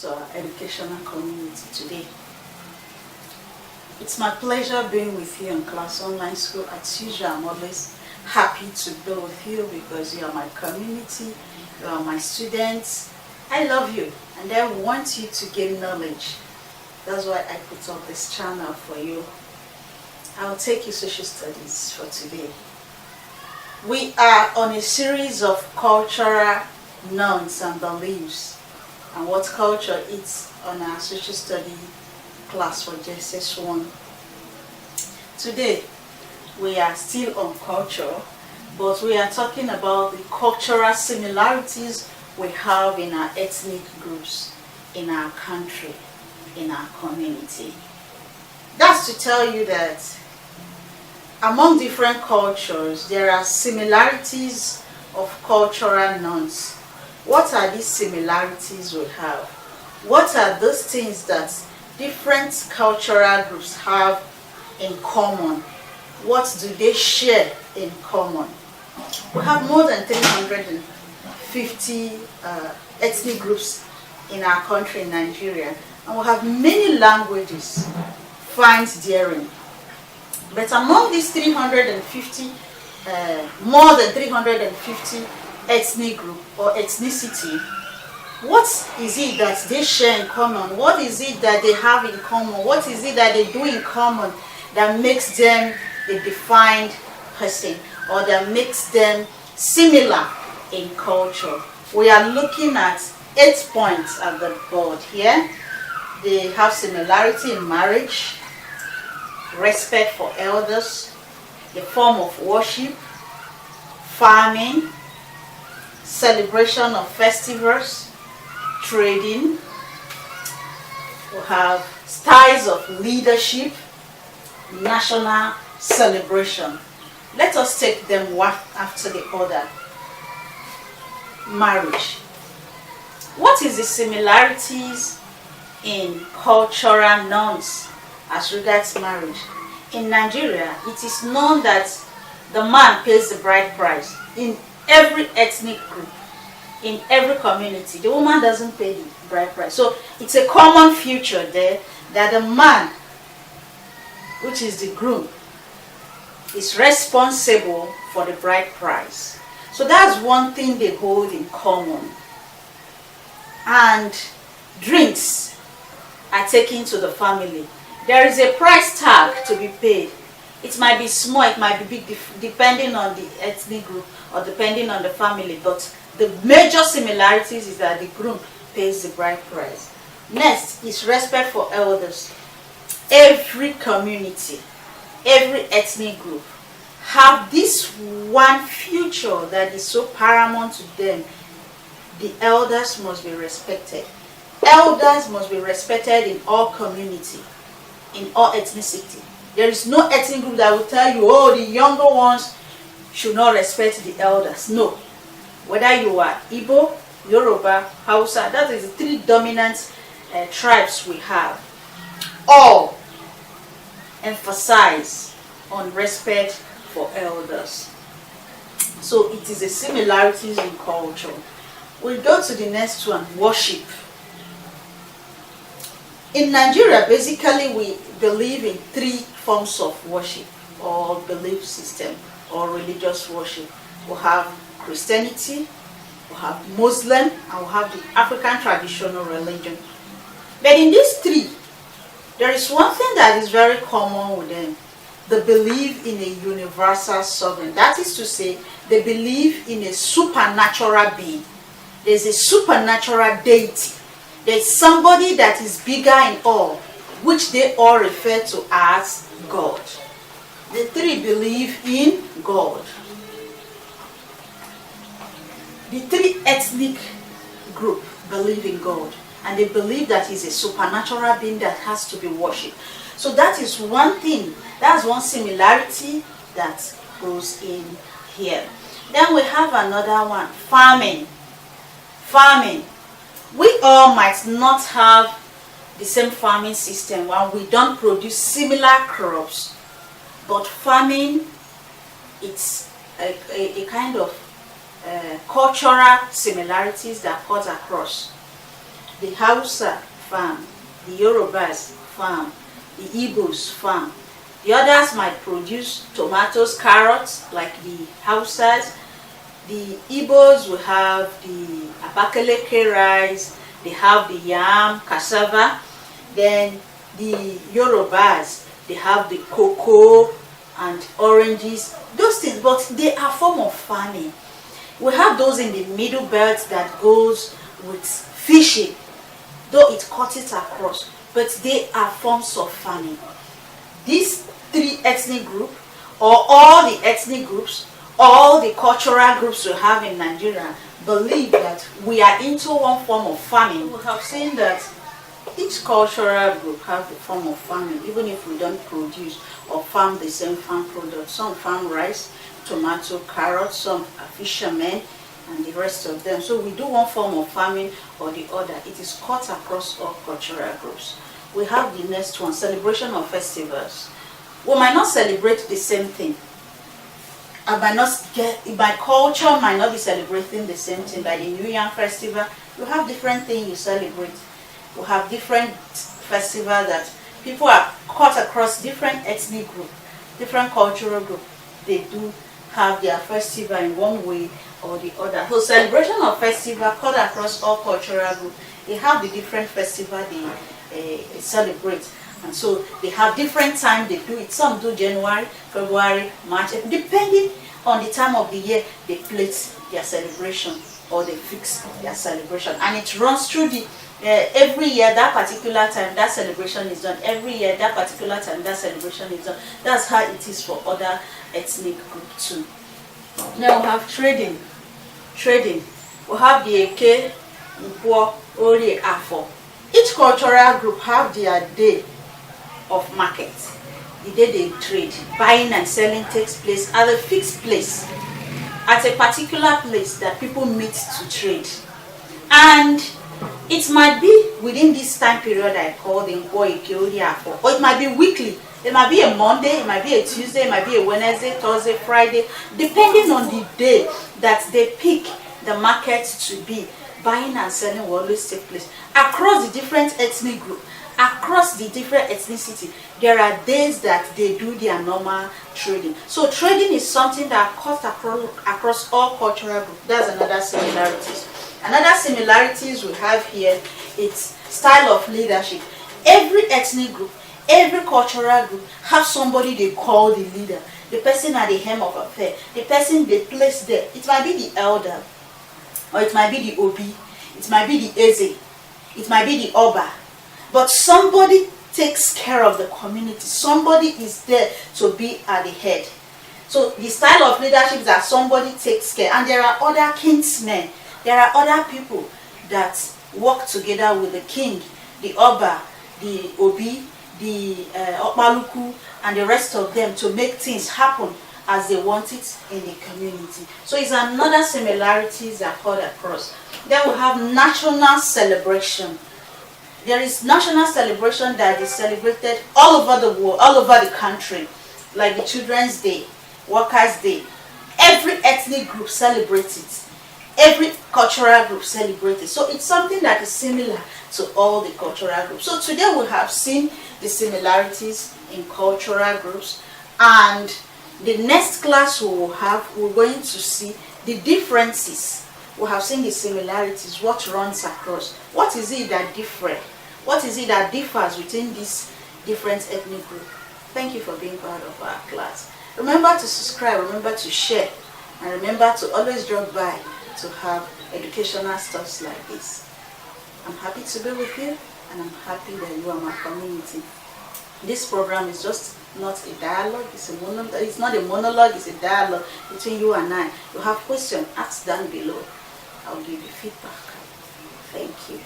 to our educational community today. It's my pleasure being with you in Class Online School. As usual, I'm always happy to be with you because you are my community, you are my students. I love you and I want you to gain knowledge. That's why I put up this channel for you. I'll take you social studies for today. We are on a series of cultural norms and beliefs and what culture is on our social study class for js1. Today we are still on culture, but we are talking about the cultural similarities we have in our ethnic groups, in our country, in our community. That's to tell you that among different cultures there are similarities of cultural norms. What are these similarities we have? What are those things that different cultural groups have in common? What do they share in common? We have more than 350 ethnic groups in our country, in Nigeria, and we have many languages found therein. But among these 350, more than 350 ethnic group or ethnicity, what is it that they share in common? What is it that they have in common? What is it that they do in common that makes them a defined person or that makes them similar in culture? We are looking at 8 points at the board here. They have similarity in marriage, respect for elders, the form of worship, farming, celebration of festivals, trading. We have styles of leadership, national celebration. Let us take them one after the other. Marriage. What is the similarities in cultural norms as regards marriage? In Nigeria, it is known that the man pays the bride price. In every ethnic group, in every community, the woman doesn't pay the bride price. So it's a common feature there that the man, which is the groom, is responsible for the bride price. So that's one thing they hold in common. And drinks are taken to the family. There is a price tag to be paid. It might be small, it might be big, depending on the ethnic group or depending on the family. But the major similarities is that the groom pays the bride price. Next is respect for elders. Every community, every ethnic group have this one feature that is so paramount to them. The elders must be respected. Elders must be respected in all community, in all ethnicity. There is no ethnic group that will tell you, oh, the younger ones should not respect the elders. No. Whether you are Igbo, Yoruba, Hausa, that is the 3 dominant tribes we have. All emphasize on respect for elders. So it is a similarities in culture. We go to the next one, worship. In Nigeria, basically we believe in 3 forms of worship or belief system or religious worship. We have Christianity, we have Muslim, and we have the African traditional religion. But in these 3, there is one thing that is very common with them. They believe in a universal sovereign. That is to say, they believe in a supernatural being. There's a supernatural deity. There's somebody that is bigger in all, which they all refer to as God. The 3 believe in God. The 3 ethnic group believe in God, and they believe that He's a supernatural being that has to be worshipped. So that is one thing, that's one similarity that goes in here. Then we have another one, farming. Farming. We all might not have the same farming system and we don't produce similar crops, but farming, it's a kind of cultural similarities that cut across. The Hausa farm, the Yorubas farm, the Igbos farm. The others might produce tomatoes, carrots, like the Hausas. The Igbos will have the Abakaleke rice, they have the yam, cassava. Then the Yorubas, they have the cocoa and oranges, those things, but they are form of farming. We have those in the middle belt that goes with fishing, though it cuts it across, but they are forms of farming. These three ethnic groups, or all the ethnic groups, all the cultural groups we have in Nigeria, believe that we are into one form of farming. We have seen that each cultural group has the form of farming, even if we don't produce or farm the same farm product. Some farm rice, tomato, carrots, some are fishermen, and the rest of them. So we do one form of farming or the other. It is cut across all cultural groups. We have the next one, celebration of festivals. We might not celebrate the same thing. My culture might not be celebrating the same thing. Like the New Year festival, you have different things you celebrate. We have different festivals that people are cut across different ethnic groups, different cultural groups. They do have their festival in one way or the other. So celebration of festival cut across all cultural groups. They have the different festival they celebrate. And so they have different time they do it. Some do January, February, March, depending on the time of the year they place their celebration or they fix their celebration. And it runs through the every year that particular time that celebration is done. Every year that particular time that celebration is done. That's how it is for other ethnic groups too. Now we have trading. We have the Eke, Nkwo, Ori, Afo. Each cultural group have their day of market. The day they trade, buying and selling takes place at a fixed place, at a particular place that people meet to trade. And it might be within this time period I call the Nkwo, Eke, Ori, Afo, or it might be weekly. It might be a Monday, it might be a Tuesday, it might be a Wednesday, Thursday, Friday, depending on the day that they pick the market to be. Buying and selling will always take place across the different ethnic group, across the different ethnicity. There are days that they do their normal trading. So trading is something that cuts across all cultural groups. That's another similarities. Another similarities we have here is style of leadership. Every ethnic group, every cultural group have somebody they call the leader, the person at the helm of affair, the person they place there. It might be the elder, or it might be the Obi, it might be the Eze, it might be the Oba, but somebody takes care of the community. Somebody is there to be at the head. So the style of leadership is that somebody takes care, and there are other kingsmen, there are other people that work together with the king, the Oba, the Obi, the Okpaluku, and the rest of them to make things happen as they want it in the community. So it's another similarities that cut across. Then we have national celebration. There is national celebration that is celebrated all over the world, all over the country, like the Children's Day, Workers' Day. Every ethnic group celebrates it. Every cultural group celebrates it. So it's something that is similar to all the cultural groups. So today we have seen the similarities in cultural groups, and the next class we will have, we're going to see the differences. We have seen the similarities, what runs across. What is it that differs? What is it that differs within these different ethnic groups? Thank you for being part of our class. Remember to subscribe, remember to share, and remember to always drop by to have educational stuff like this. I'm happy to be with you, and I'm happy that you are my community. This program is just not a dialogue, it's a monologue. It's not a monologue, it's a dialogue between you and I. You have questions, ask down below. I'll give you feedback. Thank you.